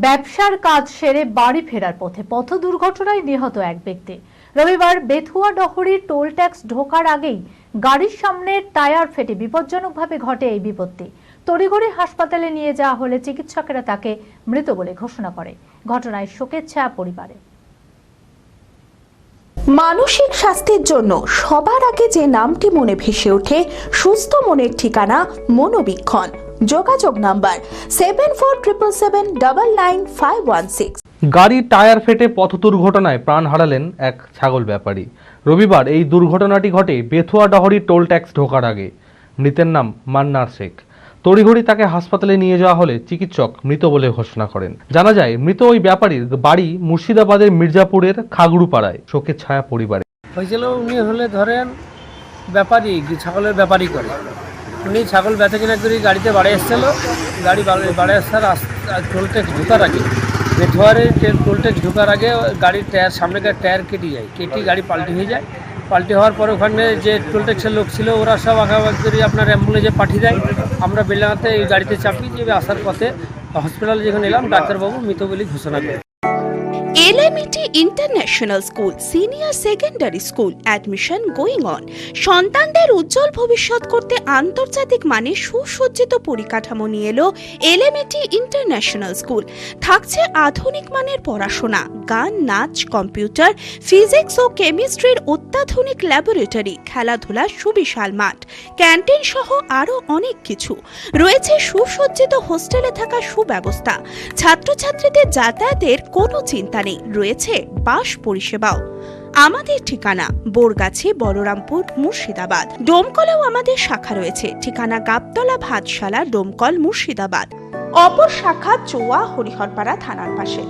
ব্যবসার কাজ সেরে বাড়ি ফেরার পথে পথ দুর্ঘটনায় নিহত এক ব্যক্তি। রবিবার বেথুয়াডহরির টোল ট্যাক্স ঢোকার আগেই গাড়ির সামনের টায়ার ফেটে বিপজ্জনকভাবে ঘটে এই বিপত্তি। তড়িঘড়ি হাসপাতালে নিয়ে যাওয়া হলে চিকিৎসকেরা তাকে মৃত বলে ঘোষণা করে। ঘটনায় শোকের ছায়া পরিবারে। মানসিক স্বাস্থ্যের জন্য সবার আগে যে নামটি মনে ভেসে ওঠে সুস্থ মনের ঠিকানা মনোবীক্ষণ। যোগাযোগ নাম্বার 7477799516। গাড়ির টায়ার ফেটে পথ দুর্ঘটনায় প্রাণ হারালেন এক ছাগল ব্যাপারী। রবিবার এই দুর্ঘটনাটি ঘটে বেথুয়াডহরি টোল ট্যাক্স ঢোকার আগে। মৃতের নাম মান্নার শেখ। তড়িঘড়ি তাকে হাসপাতালে নিয়ে যাওয়া হলে চিকিৎসক মৃত বলে ঘোষণা করেন। জানা যায় মৃত ওই ব্যাপারীর বাড়ি মুর্শিদাবাদের মির্জাপুরের খাগড়ুপাড়ায়। শোকের ছায়া পরিবারে। হয়েছিল উনি হলে ধরেন ব্যাপারী, ছাগলের ব্যাপারী করে। উনি ছাগল বেচা কিনা করে গাড়িতে বাড়ি এসেছিল। গাড়ি বাড়ি আসার টোল ট্যাক্স ঢোকার আগে, বেথুয়ারের টোল ট্যাক্স ঢোকার আগে গাড়ির টায়ার, সামনেকার টায়ার কেটে যায়। কেটে গাড়ি পাল্টি হয়ে যায়। পাল্টি হওয়ার পর ওখানে যে টোল ট্যাক্সের লোক ছিল ওরা সব আঁকাবাকি করে আপনার অ্যাম্বুলেন্সে পাঠিয়ে দেয়। আমরা বেলাতে এই গাড়িতে চাপি যে আসার পথে হসপিটালে যখন এলাম ডাক্তারবাবু মৃত বলে ঘোষণা করে। LMET international school senior secondary school admission going on. সন্তানদের উজ্জ্বল ভবিষ্যৎ করতে আন্তর্জাতিক মানের সুসজ্জিত পরিকাঠামো নিয়ে এলো এলএমইটি ইন্টারন্যাশনাল স্কুল। থাকছে আধুনিক মানের পড়াশোনা, গান, নাচ, কম্পিউটার, ফিজিক্স ও কেমিস্ট্রির অত্যাধুনিক ল্যাবরেটরি, খেলাধুলার সুবিশাল মাঠ, ক্যান্টিন সহ আরও অনেক কিছু। রয়েছে সুসজ্জিত হোস্টেলে থাকার সুব্যবস্থা। ছাত্রছাত্রীদের যাতায়াতের কোনো চিন্তা নেই। রয়েছে বাস পরিষেবাও। আমাদের ঠিকানা বোরগাছি, বলরামপুর, মুর্শিদাবাদ। ডোমকলেও আমাদের শাখা রয়েছে। ঠিকানা গাবতলা, ভাতশালা, ডোমকল, মুর্শিদাবাদ। অপর শাখা চোয়া, হরিহরপাড়া থানার পাশে।